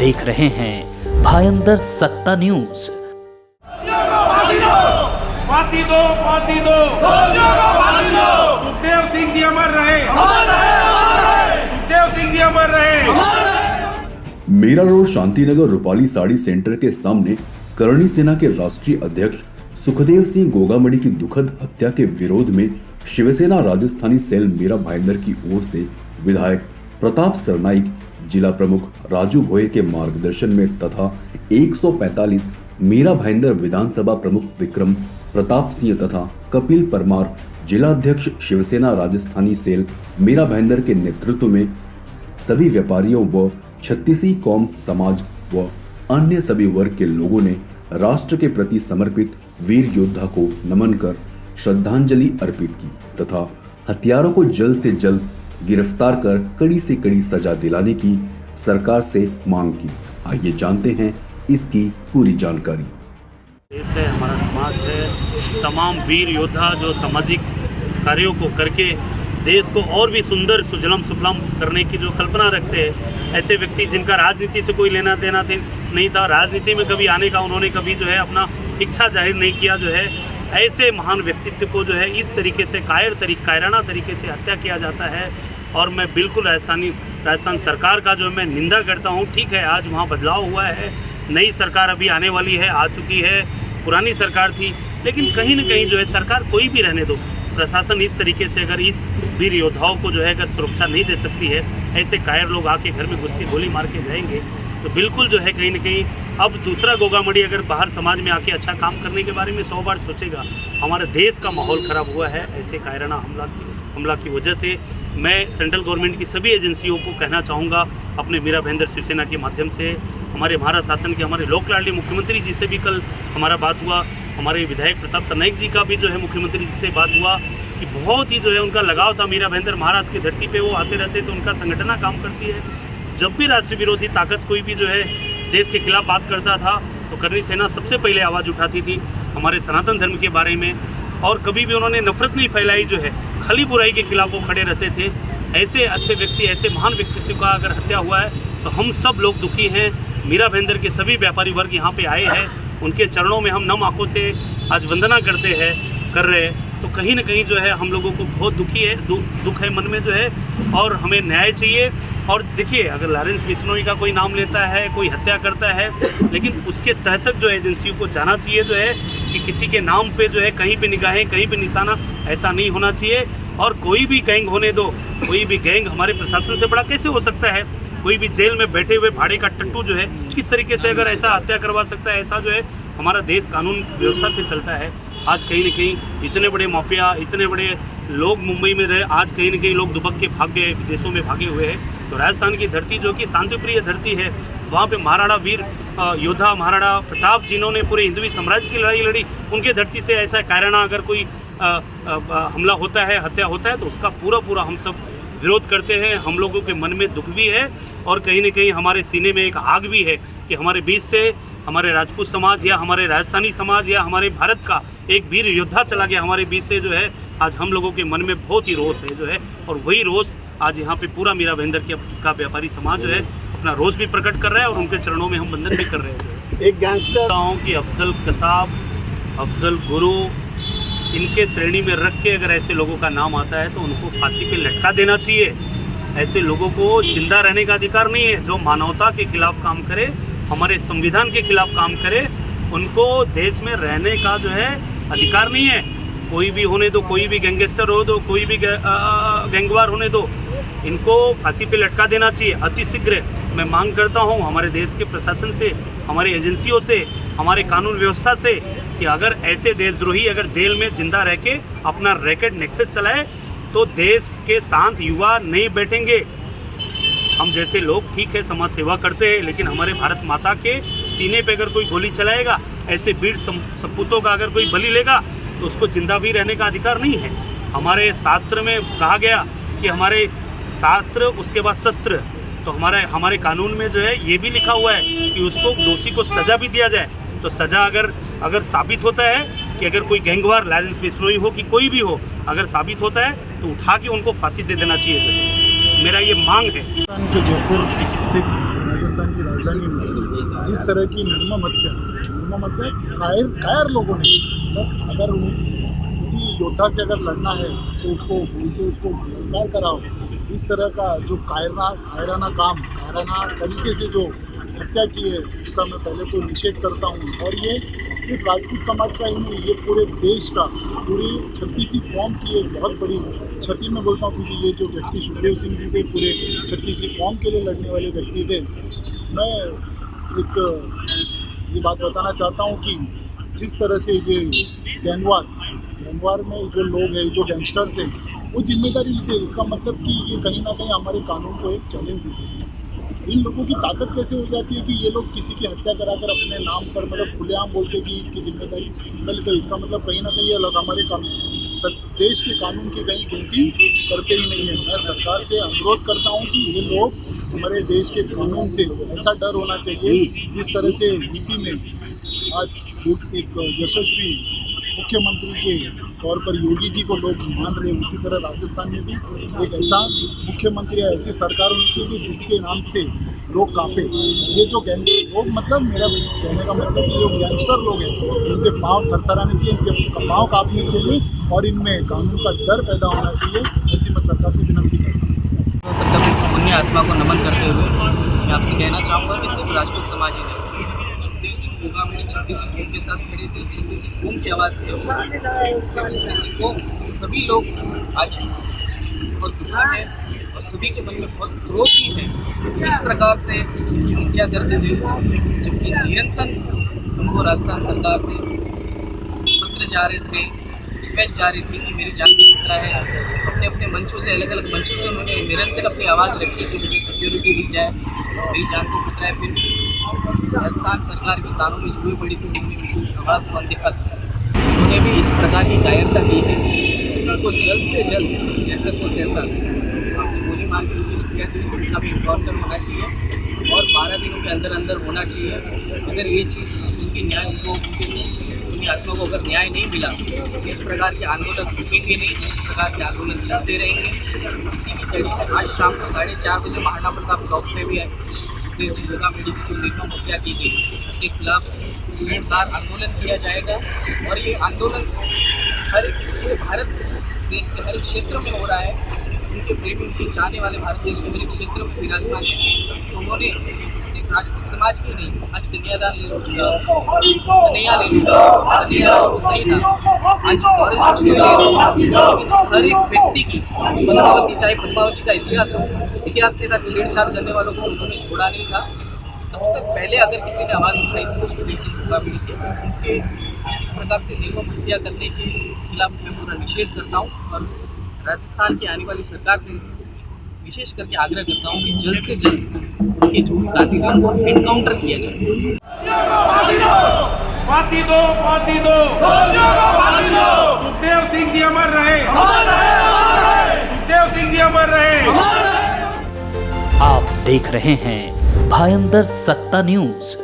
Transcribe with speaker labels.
Speaker 1: देख रहे हैं भायंदर सत्ता न्यूज।
Speaker 2: फांसी दो, फांसी दो, सुखदेव सिंह जी अमर रहे, सुखदेव सिंह जी अमर रहे।
Speaker 3: मेरा रोड शांतिनगर रूपाली साड़ी सेंटर के सामने करणी सेना के राष्ट्रीय अध्यक्ष सुखदेव सिंह गोगामड़ी की दुखद हत्या के विरोध में शिवसेना राजस्थानी सेल मीरा भाईंदर की ओर से विधायक प्रताप सरनाईक, जिला प्रमुख राजू भोये के मार्गदर्शन में तथा 145 मीरा भाईंदर विधानसभा प्रमुख विक्रम प्रताप सिंह तथा कपिल परमार, जिला अध्यक्ष शिवसेना राजस्थानी सेल मीरा भाईंदर के नेतृत्व में सभी व्यापारियों व छत्तीसी कौम समाज व अन्य सभी वर्ग के लोगों ने राष्ट्र के प्रति समर्पित वीर योद्धा को नमन कर श्रद्धांजलि अर्पित की तथा हत्यारों को जल्द से जल्द गिरफ्तार कर कड़ी से कड़ी सजा दिलाने की सरकार से मांग की। आइए जानते हैं इसकी पूरी जानकारी।
Speaker 4: देश है, हमारा समाज है, तमाम वीर योद्धा जो सामाजिक कार्यों को करके देश को और भी सुंदर सुजलम सुफलम करने की जो कल्पना रखते हैं, ऐसे व्यक्ति जिनका राजनीति से कोई लेना देना नहीं था, राजनीति में कभी आने का उन्होंने कभी जो है अपना इच्छा जाहिर नहीं किया, जो है ऐसे महान व्यक्तित्व को जो है इस तरीके से कायराना तरीके से हत्या किया जाता है। और मैं बिल्कुल राजस्थान सरकार का जो मैं निंदा करता हूँ। ठीक है, आज वहाँ बदलाव हुआ है, नई सरकार अभी आने वाली है, आ चुकी है, पुरानी सरकार थी, लेकिन कहीं न कहीं जो है सरकार कोई भी रहने दो, प्रशासन इस तरीके से अगर इस वीर योद्धाओं को जो है अगर सुरक्षा नहीं दे सकती है, ऐसे कायर लोग आके घर में घुस के गोली मार के जाएंगे, तो बिल्कुल जो है कहीं न कहीं अब दूसरा गोगामड़ी अगर बाहर समाज में आके अच्छा काम करने के बारे में 100 बार सोचेगा। हमारे देश का माहौल ख़राब हुआ है ऐसे कायराना हमला की वजह से। मैं सेंट्रल गवर्नमेंट की सभी एजेंसियों को कहना चाहूँगा अपने मीरा भाईंदर शिवसेना के माध्यम से, हमारे महाराष्ट्र शासन के हमारे लोक लाडले मुख्यमंत्री जी से भी कल हमारा बात हुआ, हमारे विधायक प्रताप सरनाईक जी का भी जो है मुख्यमंत्री जी से बात हुआ कि बहुत ही जो है उनका लगाव था मीरा भाईंदर, महाराष्ट्र की धरती पे वो आते रहते तो उनका संगठना काम करती है। जब भी राष्ट्र विरोधी ताकत कोई भी जो है देश के खिलाफ बात करता था तो करणी सेना सबसे पहले आवाज़ उठाती थी हमारे सनातन धर्म के बारे में, और कभी भी उन्होंने नफरत नहीं फैलाई, जो है खाली बुराई के खिलाफ वो खड़े रहते थे। ऐसे अच्छे व्यक्ति, ऐसे महान व्यक्तित्व का अगर हत्या हुआ है तो हम सब लोग दुखी हैं। मीरा भाईंदर के सभी व्यापारी वर्ग यहाँ पे आए हैं, उनके चरणों में हम नम आंखों से आज वंदना कर रहे हैं, तो कहीं ना कहीं जो है हम लोगों को बहुत दुख है मन में जो है, और हमें न्याय चाहिए। और देखिए, अगर लॉरेंस बिश्नोई का कोई नाम लेता है, कोई हत्या करता है, लेकिन उसके तह तक जो एजेंसियों को जाना चाहिए जो है कि किसी के नाम पे जो है कहीं पे निगाहें, कहीं पे निशाना, ऐसा नहीं होना चाहिए। और कोई भी गैंग होने दो, कोई भी गैंग हमारे प्रशासन से बड़ा कैसे हो सकता है? कोई भी जेल में बैठे हुए भाड़े का टट्टू जो है किस तरीके से अगर ऐसा हत्या करवा सकता है? ऐसा जो है हमारा देश कानून व्यवस्था से चलता है। आज कहीं न कहीं इतने बड़े माफिया, इतने बड़े लोग मुंबई में रहे, आज कहीं न कहीं लोग दुबक के भाग गए, विदेशों में भागे हुए हैं। तो राजस्थान की धरती जो कि शांतिप्रिय धरती है, वहाँ पे महाराणा वीर योद्धा महाराणा प्रताप जिन्होंने पूरे हिंदवी साम्राज्य की लड़ाई लड़ी, उनके धरती से ऐसा कायराना अगर कोई हमला होता है, हत्या होता है, तो उसका पूरा हम सब विरोध करते हैं। हम लोगों के मन में दुख भी है और कहीं न कहीं हमारे सीने में एक आग भी है कि हमारे बीच से हमारे राजपूत समाज या हमारे राजस्थानी समाज या हमारे भारत का एक वीर योद्धा चला गया हमारे बीच से, जो है आज हम लोगों के मन में बहुत ही रोष है जो है, और वही रोष आज यहाँ पे पूरा मीरा भाईंदर का व्यापारी समाज जो है अपना रोष भी प्रकट कर रहा है और उनके चरणों में हम वंदन भी कर रहे हैं।
Speaker 2: एक गैंगस्टर
Speaker 4: कि अफजल कसाब, अफजल गुरु, इनके श्रेणी में रख के अगर ऐसे लोगों का नाम आता है तो उनको फांसी पे लटका देना चाहिए। ऐसे लोगों को जिंदा रहने का अधिकार नहीं है। जो मानवता के खिलाफ काम करे, हमारे संविधान के खिलाफ काम करे, उनको देश में रहने का जो है अधिकार नहीं है। कोई भी होने दो, कोई भी गैंगस्टर हो दो, कोई भी गैंगवार होने दो, इनको फांसी पे लटका देना चाहिए अति शीघ्र। मैं मांग करता हूँ हमारे देश के प्रशासन से, हमारे एजेंसियों से, हमारे कानून व्यवस्था से कि अगर ऐसे देशद्रोही अगर जेल में जिंदा रह के अपना रैकेट नेक्सस चलाए तो देश के शांत युवा नहीं बैठेंगे। हम जैसे लोग ठीक है समाज सेवा करते हैं, लेकिन हमारे भारत माता के सीने पे अगर कोई गोली चलाएगा, ऐसे वीर सपूतों का अगर कोई बलि लेगा तो उसको जिंदा भी रहने का अधिकार नहीं है। हमारे शास्त्र में कहा गया कि हमारे शास्त्र उसके बाद शस्त्र, तो हमारे कानून में जो है ये भी लिखा हुआ है कि उसको दोषी को सज़ा भी दिया जाए। तो सज़ा अगर साबित होता है कि अगर कोई गैंगवार, लॉरेंस बिश्नोई हो कि कोई भी हो, अगर साबित होता है तो उठा के उनको फांसी दे देना चाहिए। मेरा ये मांग है।
Speaker 5: के जयपुर स्थित राजस्थान की राजधानी में जिस तरह की निर्मम हत्या कायर लोगों ने, मतलब अगर किसी योद्धा से अगर लड़ना है तो उसको बोल के उसको गिरफ्तार कराओ। इस तरह का जो कायराना तरीके से जो हत्या की है उसका मैं पहले तो निषेध करता हूँ। और ये सिर्फ राजपूत समाज का ही नहीं, ये पूरे देश का, पूरी 36वीं कौम की एक बहुत बड़ी क्षति मैं बोलता हूँ, क्योंकि ये जो व्यक्ति सुखदेव सिंह जी थे पूरे 36वीं कौम के लिए लड़ने वाले व्यक्ति थे। मैं एक ये बात बताना चाहता हूँ कि जिस तरह से ये गैंगवार में जो लोग हैं, जो गैंगस्टर्स हैं, वो जिम्मेदारी लेते हैं। इसका मतलब कि ये कहीं ना कहीं हमारे कानून को एक चैलेंज देते हैं। इन लोगों की ताकत कैसे हो जाती है कि ये लोग किसी की हत्या कराकर अपने नाम पर, मतलब खुलेआम बोलते कि इसकी जिम्मेदारी पहले, तो इसका मतलब कहीं ना कहीं ये लोग हमारे देश के कानून की कहीं गिनती करते ही नहीं है। मैं सरकार से अनुरोध करता हूँ कि ये लोग हमारे देश के कानून से ऐसा डर होना चाहिए, जिस तरह से यूपी में आज एक यशस्वी मुख्यमंत्री के तौर पर योगी जी को लोग मान रहे हैं, उसी तरह राजस्थान में भी एक ऐसा मुख्यमंत्री है, ऐसी सरकार होनी चाहिए जिसके नाम से लोग कांपे। ये जो लोग, मतलब मेरा कहने का मतलब कि जो गैंगस्टर लोग हैं, उनके पाँव थरथराने चाहिए, इनके पाँव कांपने चाहिए और इनमें कानून का डर पैदा होना चाहिए। ऐसी मैं सरकार से विनती करता हूँ।
Speaker 6: मतलब पुण्य आत्मा को नमन करते हुए मैं आपसे कहना चाहूँगा कि सिर्फ राजपूत समाज ही नहीं, सुखदेव सिंह गोगामड़ी 36वीं कौम के साथ खड़े थे, 36वीं कौम की आवाज़ थे। 36वीं कौम सभी लोग आज बहुत दुखी है और सभी के मन में बहुत क्रोध भी है। इस प्रकार से हत्या करते थे, जबकि निरंतर उनको राजस्थान सरकार से पत्र जा रहे थे, रिक्वेस्ट जा रही थी कि मेरी जान की खतरा है। अपने अपने मंचों से, अलग अलग मंचों से उन्होंने निरंतर अपनी आवाज़ रखी कि मुझे सिक्योरिटी दी जाए, मेरी जान को खतरा है। फिर राजस्थान सरकार के कानों में जुए पड़ी थी, उन्होंने उनको आवाज़ वन दिखा था। उन्होंने भी इस प्रकार की कायरता की है कि उनको जल्द से जल्द जैसा को तैसा अपनी गोली मार के उनकी हत्या की, उनका भी इनकाउंटर होना चाहिए और 12 दिनों के अंदर अंदर होना चाहिए। अगर ये चीज़ उनकी न्याय उनकी आत्मा को अगर न्याय नहीं मिला, इस प्रकार के आंदोलन रुकेंगे नहीं, इस प्रकार के आंदोलन चलते रहेंगे। इसी की कड़ी में आज शाम को 4:30 बजे महाराणा प्रताप चौक में भी सुखदेव सिंह गोगामड़ी की जो निर्मम हत्या की गई उसके खिलाफ जोरदार आंदोलन किया जाएगा। और ये आंदोलन पूरे भारत देश के हर एक क्षेत्र में हो रहा है। उनके प्रेमी, उनके चाहने वाले भारत देश के हर एक क्षेत्र में विराजमान है। तो उन्होंने सिर्फ राजपूत समाज के नहीं, आज कन्यादान ले लो, कन्हैया ले लो, कन्हैया राजपूत नहीं था, आज ऑरेंज ले लो, हर एक व्यक्ति की पद्मावती, चाहे पद्मावती का इतिहास हो, इतिहास के साथ छेड़छाड़ करने वालों को उन्होंने छोड़ा नहीं था। सबसे पहले अगर किसी ने आवाज़ उठाई थी तो सुखदेव सिंह गोगामड़ी के, उनके इस प्रकार से निर्मम हत्या करने के खिलाफ मैं पूरा निषेध करता हूँ और राजस्थान की आने वाली सरकार से विशेष करके आग्रह करता हूँ कि जल्द से जल्द उनके जो कातिलों को एनकाउंटर किया जाए।
Speaker 2: फांसी दो, फांसी दो, सुखदेव सिंह जी अमर रहे, सुखदेव सिंह जी अमर रहे।
Speaker 1: आप देख रहे हैं भायंदर सत्ता न्यूज।